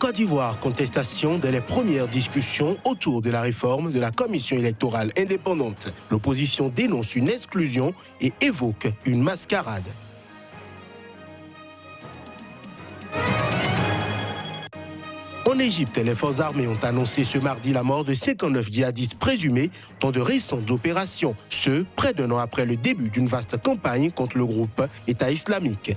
Côte d'Ivoire, contestation dès les premières discussions autour de la réforme de la commission électorale indépendante. L'opposition dénonce une exclusion et évoque une mascarade. En Égypte, les forces armées ont annoncé ce mardi la mort de 59 djihadistes présumés dans de récentes opérations, ce près d'un an après le début d'une vaste campagne contre le groupe État islamique.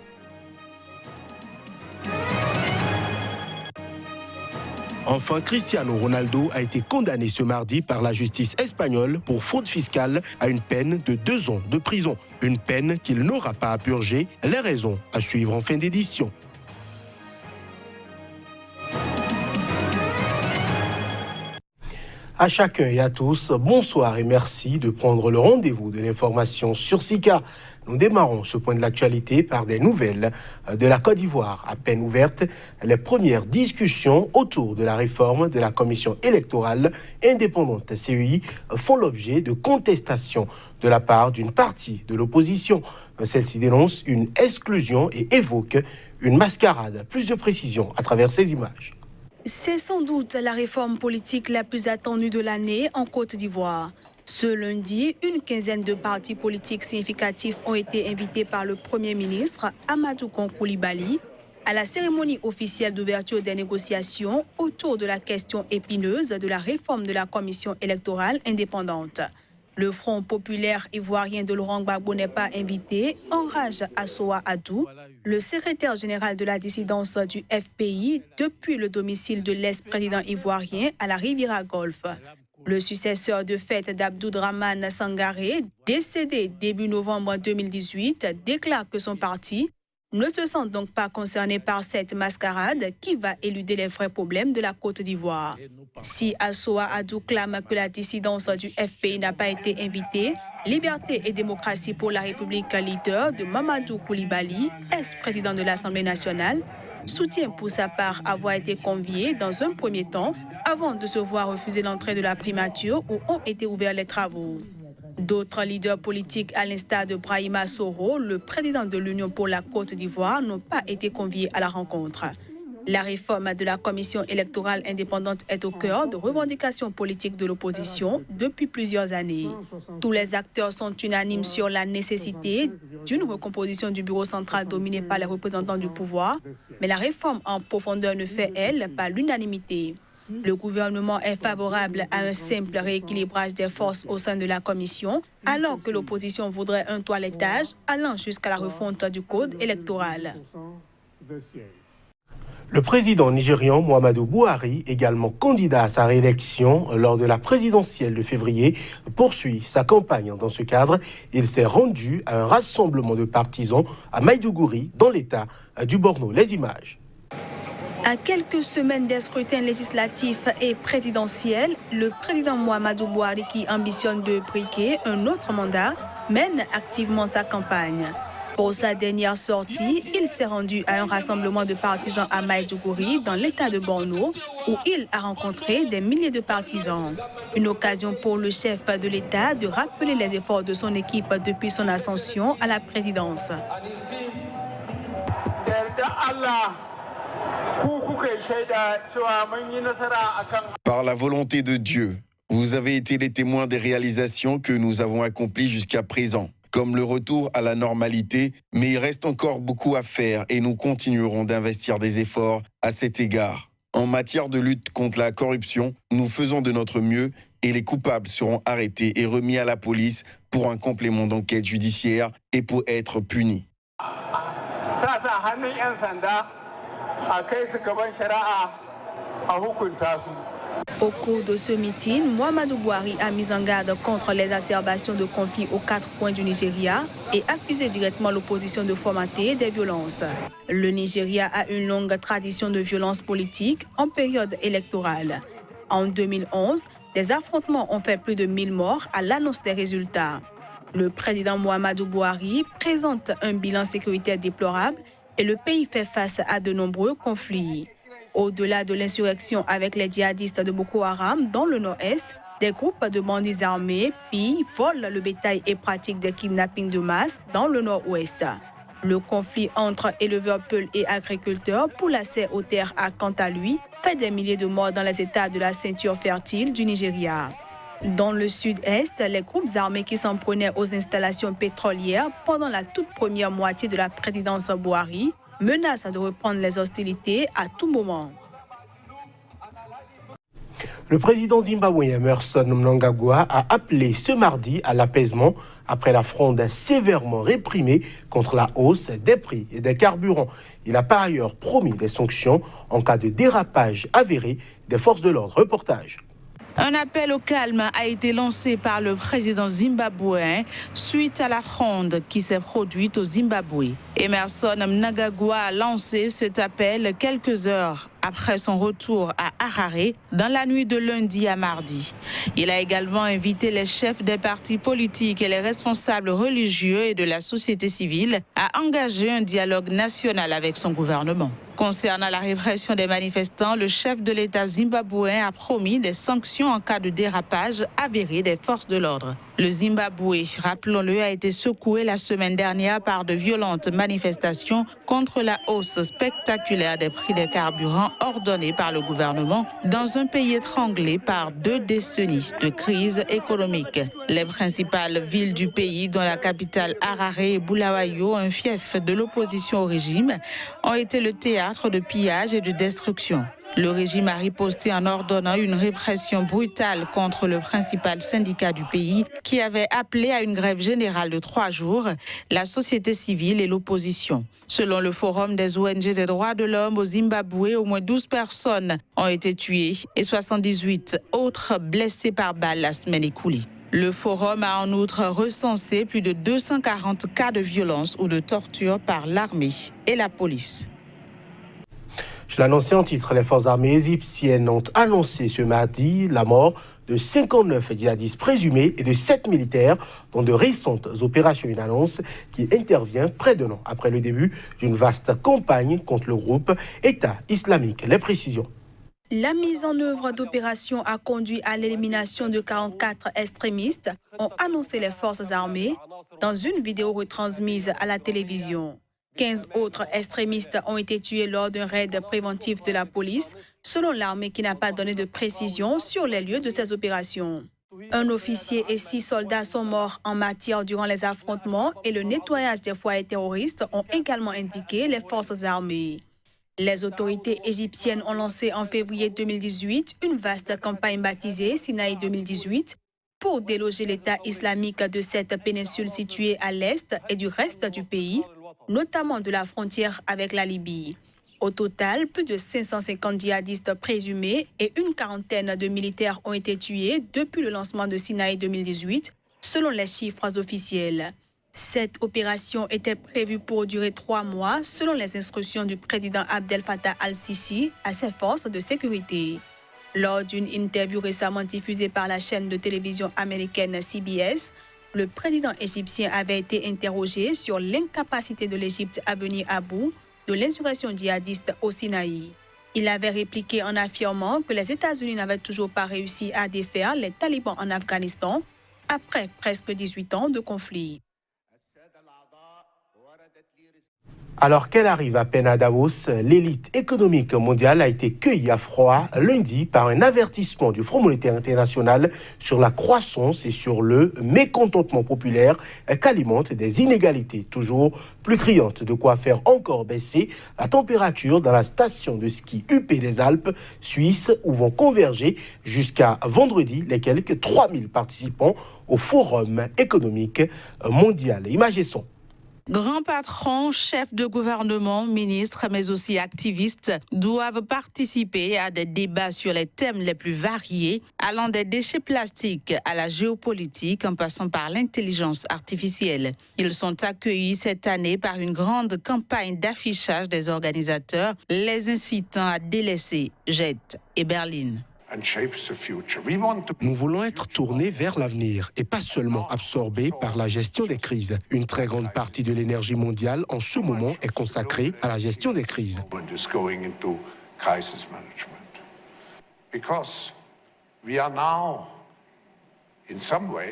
Enfin, Cristiano Ronaldo a été condamné ce mardi par la justice espagnole pour fraude fiscale à une peine de 2 ans de prison. Une peine qu'il n'aura pas à purger. Les raisons à suivre en fin d'édition. À chacun et à tous, bonsoir et merci de prendre le rendez-vous de l'information sur SICA. Nous démarrons ce point de l'actualité par des nouvelles de la Côte d'Ivoire. À peine ouvertes, les premières discussions autour de la réforme de la commission électorale indépendante CEI font l'objet de contestations de la part d'une partie de l'opposition. Celle-ci dénonce une exclusion et évoque une mascarade. Plus de précisions à travers ces images. C'est sans doute la réforme politique la plus attendue de l'année en Côte d'Ivoire. Ce lundi, une quinzaine de partis politiques significatifs ont été invités par le Premier ministre Amadou Koulibaly à la cérémonie officielle d'ouverture des négociations autour de la question épineuse de la réforme de la commission électorale indépendante. Le Front populaire ivoirien de Laurent Gbagbo n'est pas invité, enrage Assoa Adou, le secrétaire général de la dissidence du FPI depuis le domicile de l'ex-président ivoirien à la Riviera Golfe. Le successeur de fait d'Abdoudramane Sangaré, décédé début novembre 2018, déclare que son parti ne se sent donc pas concerné par cette mascarade qui va éluder les vrais problèmes de la Côte d'Ivoire. Si Assoa Adou clame que la dissidence du FPI n'a pas été invitée, Liberté et démocratie pour la République, leader de Mamadou Koulibaly, ex-président de l'Assemblée nationale, soutient pour sa part avoir été convié dans un premier temps avant de se voir refuser l'entrée de la primature où ont été ouverts les travaux. D'autres leaders politiques, à l'instar de Brahima Soro, le président de l'Union pour la Côte d'Ivoire, n'ont pas été conviés à la rencontre. La réforme de la commission électorale indépendante est au cœur de revendications politiques de l'opposition depuis plusieurs années. Tous les acteurs sont unanimes sur la nécessité d'une recomposition du bureau central dominé par les représentants du pouvoir, mais la réforme en profondeur ne fait, elle, pas l'unanimité. Le gouvernement est favorable à un simple rééquilibrage des forces au sein de la commission, alors que l'opposition voudrait un toilettage allant jusqu'à la refonte du code électoral. Le président nigérian Muhammadu Buhari, également candidat à sa réélection lors de la présidentielle de février, poursuit sa campagne. Dans ce cadre, il s'est rendu à un rassemblement de partisans à Maïdougouri, dans l'état du Borno. Les images. À quelques semaines des scrutins législatifs et présidentiels, le président Muhammadu Buhari, qui ambitionne de briguer un autre mandat, mène activement sa campagne. Pour sa dernière sortie, il s'est rendu à un rassemblement de partisans à Maïdougouri, dans l'état de Borno, où il a rencontré des milliers de partisans. Une occasion pour le chef de l'État de rappeler les efforts de son équipe depuis son ascension à la présidence. Par la volonté de Dieu, vous avez été les témoins des réalisations que nous avons accomplies jusqu'à présent, comme le retour à la normalité, mais il reste encore beaucoup à faire et nous continuerons d'investir des efforts à cet égard. En matière de lutte contre la corruption, nous faisons de notre mieux et les coupables seront arrêtés et remis à la police pour un complément d'enquête judiciaire et pour être punis. Au cours de ce meeting, Muhammadu Buhari a mis en garde contre les exacerbations de conflits aux 4 coins du Nigeria et accusé directement l'opposition de fomenter des violences. Le Nigeria a une longue tradition de violence politique en période électorale. En 2011, des affrontements ont fait plus de 1000 morts à l'annonce des résultats. Le président Muhammadu Buhari présente un bilan sécuritaire déplorable et le pays fait face à de nombreux conflits. Au-delà de l'insurrection avec les djihadistes de Boko Haram dans le nord-est, des groupes de bandits armés pillent, volent le bétail et pratiquent des kidnappings de masse dans le nord-ouest. Le conflit entre éleveurs Peul et agriculteurs pour l'accès aux terres a, quant à lui, fait des milliers de morts dans les États de la ceinture fertile du Nigeria. Dans le sud-est, les groupes armés qui s'en prenaient aux installations pétrolières pendant la toute première moitié de la présidence Buhari menacent de reprendre les hostilités à tout moment. Le président zimbabwéen Emmerson Mnangagwa a appelé ce mardi à l'apaisement après la fronde sévèrement réprimée contre la hausse des prix et des carburants. Il a par ailleurs promis des sanctions en cas de dérapage avéré des forces de l'ordre. Reportage. Un appel au calme a été lancé par le président zimbabwéen suite à la fronde qui s'est produite au Zimbabwe. Emmerson Mnangagwa a lancé cet appel quelques heures après son retour à Harare dans la nuit de lundi à mardi. Il a également invité les chefs des partis politiques et les responsables religieux et de la société civile à engager un dialogue national avec son gouvernement. Concernant la répression des manifestants, le chef de l'État zimbabwéen a promis des sanctions en cas de dérapage avéré des forces de l'ordre. Le Zimbabwe, rappelons-le, a été secoué la semaine dernière par de violentes manifestations contre la hausse spectaculaire des prix des carburants ordonnée par le gouvernement dans un pays étranglé par 2 décennies de crise économique. Les principales villes du pays, dont la capitale Harare et Bulawayo, un fief de l'opposition au régime, ont été le théâtre de pillages et de destruction. Le régime a riposté en ordonnant une répression brutale contre le principal syndicat du pays qui avait appelé à une grève générale de 3 jours, la société civile et l'opposition. Selon le Forum des ONG des droits de l'homme au Zimbabwe, au moins 12 personnes ont été tuées et 78 autres blessées par balle la semaine écoulée. Le Forum a en outre recensé plus de 240 cas de violence ou de torture par l'armée et la police. Je l'annonçais en titre, les forces armées égyptiennes ont annoncé ce mardi la mort de 59 djihadistes présumés et de 7 militaires dans de récentes opérations. Une annonce qui intervient près d'un an après le début d'une vaste campagne contre le groupe État islamique. Les précisions. La mise en œuvre d'opérations a conduit à l'élimination de 44 extrémistes, ont annoncé les forces armées dans une vidéo retransmise à la télévision. 15 autres extrémistes ont été tués lors d'un raid préventif de la police, selon l'armée qui n'a pas donné de précision sur les lieux de ces opérations. Un officier et 6 soldats sont morts en matière durant les affrontements et le nettoyage des foyers terroristes ont également indiqué les forces armées. Les autorités égyptiennes ont lancé en février 2018 une vaste campagne baptisée Sinaï 2018 pour déloger l'État islamique de cette péninsule située à l'est et du reste du pays, notamment de la frontière avec la Libye. Au total, plus de 550 djihadistes présumés et une quarantaine de militaires ont été tués depuis le lancement de Sinaï 2018, selon les chiffres officiels. Cette opération était prévue pour durer 3 mois, selon les instructions du président Abdel Fattah al-Sisi à ses forces de sécurité. Lors d'une interview récemment diffusée par la chaîne de télévision américaine CBS, le président égyptien avait été interrogé sur l'incapacité de l'Égypte à venir à bout de l'insurrection djihadiste au Sinaï. Il avait répliqué en affirmant que les États-Unis n'avaient toujours pas réussi à défaire les talibans en Afghanistan après presque 18 ans de conflit. Alors qu'elle arrive à peine à Davos, l'élite économique mondiale a été cueillie à froid lundi par un avertissement du Fonds monétaire international sur la croissance et sur le mécontentement populaire qu'alimentent des inégalités toujours plus criantes. De quoi faire encore baisser la température dans la station de ski UP des Alpes suisses où vont converger jusqu'à vendredi les quelques 3000 participants au Forum économique mondial. Images et sons. Grands patrons, chefs de gouvernement, ministres, mais aussi activistes doivent participer à des débats sur les thèmes les plus variés, allant des déchets plastiques à la géopolitique en passant par l'intelligence artificielle. Ils sont accueillis cette année par une grande campagne d'affichage des organisateurs, les incitant à délaisser Jette et Berlin. Nous voulons être tournés vers l'avenir et pas seulement absorbés par la gestion des crises. Une très grande partie de l'énergie mondiale en ce moment est consacrée à la gestion des crises.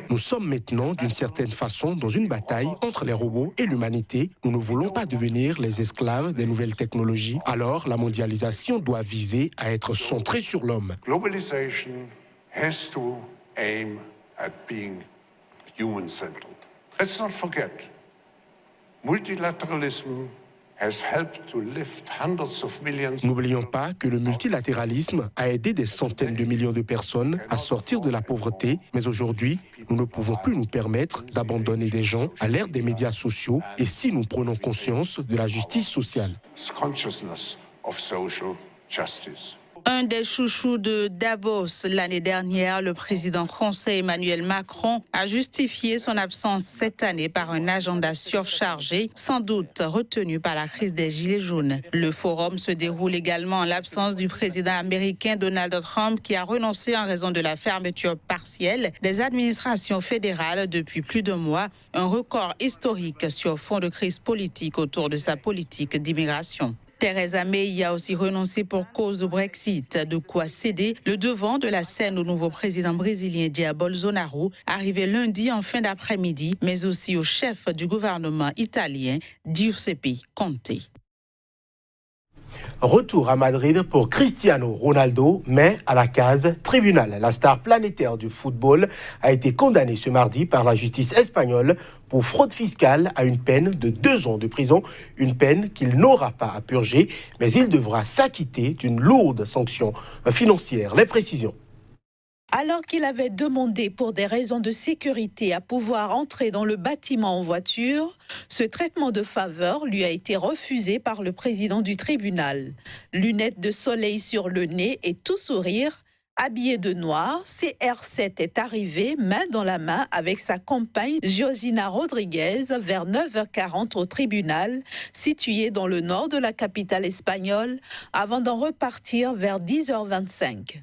Nous sommes maintenant, d'une certaine façon, dans une bataille entre les robots et l'humanité. Nous ne voulons pas devenir les esclaves des nouvelles technologies. Alors, la mondialisation doit viser à être centrée sur l'homme. Globalization has to aim at being human-centered. Let's not forget, multilateralism has helped to lift hundreds of millions. N'oublions pas que le multilatéralisme a aidé des centaines de millions de personnes à sortir de la pauvreté, mais aujourd'hui, nous ne pouvons plus nous permettre d'abandonner des gens à l'ère des médias sociaux et si nous prenons conscience de la justice sociale. Consciousness of social justice. Un des chouchous de Davos l'année dernière, le président français Emmanuel Macron a justifié son absence cette année par un agenda surchargé, sans doute retenu par la crise des Gilets jaunes. Le forum se déroule également en l'absence du président américain Donald Trump qui a renoncé en raison de la fermeture partielle des administrations fédérales depuis plus d'un mois, un record historique sur fond de crise politique autour de sa politique d'immigration. Theresa May y a aussi renoncé pour cause du Brexit, de quoi céder le devant de la scène au nouveau président brésilien Jair Bolsonaro, arrivé lundi en fin d'après-midi, mais aussi au chef du gouvernement italien Giuseppe Conte. Retour à Madrid pour Cristiano Ronaldo, mais à la case tribunal. La star planétaire du football a été condamnée ce mardi par la justice espagnole pour fraude fiscale à une peine de 2 ans de prison, une peine qu'il n'aura pas à purger, mais il devra s'acquitter d'une lourde sanction financière. Les précisions. Alors qu'il avait demandé pour des raisons de sécurité à pouvoir entrer dans le bâtiment en voiture, ce traitement de faveur lui a été refusé par le président du tribunal. Lunettes de soleil sur le nez et tout sourire, habillé de noir, CR7 est arrivé main dans la main avec sa compagne Georgina Rodriguez vers 9h40 au tribunal, situé dans le nord de la capitale espagnole, avant d'en repartir vers 10h25.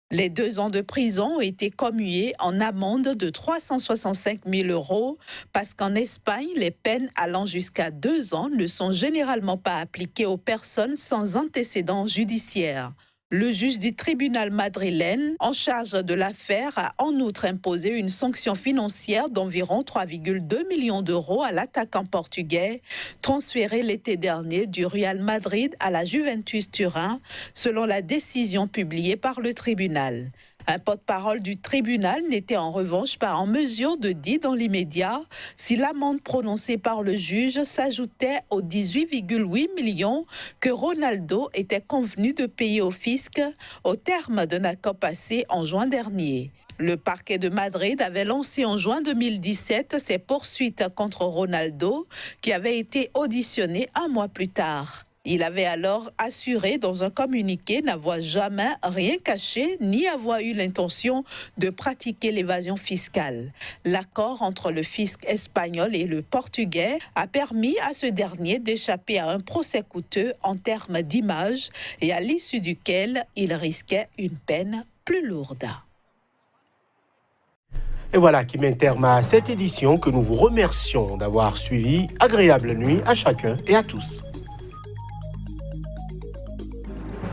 Les 2 ans de prison ont été commués en amende de 365 000 € parce qu'en Espagne, les peines allant jusqu'à 2 ans ne sont généralement pas appliquées aux personnes sans antécédents judiciaires. Le juge du tribunal madrilène en charge de l'affaire a en outre imposé une sanction financière d'environ 3,2 millions d'euros à l'attaquant portugais, transféré l'été dernier du Real Madrid à la Juventus Turin, selon la décision publiée par le tribunal. Un porte-parole du tribunal n'était en revanche pas en mesure de dire dans l'immédiat si l'amende prononcée par le juge s'ajoutait aux 18,8 millions que Ronaldo était convenu de payer au fisc au terme d'un accord passé en juin dernier. Le parquet de Madrid avait lancé en juin 2017 ses poursuites contre Ronaldo, qui avait été auditionné 1 mois plus tard. Il avait alors assuré dans un communiqué n'avoir jamais rien caché ni avoir eu l'intention de pratiquer l'évasion fiscale. L'accord entre le fisc espagnol et le portugais a permis à ce dernier d'échapper à un procès coûteux en termes d'image et à l'issue duquel il risquait une peine plus lourde. Et voilà qui met terme à cette édition que nous vous remercions d'avoir suivi. Agréable nuit à chacun et à tous.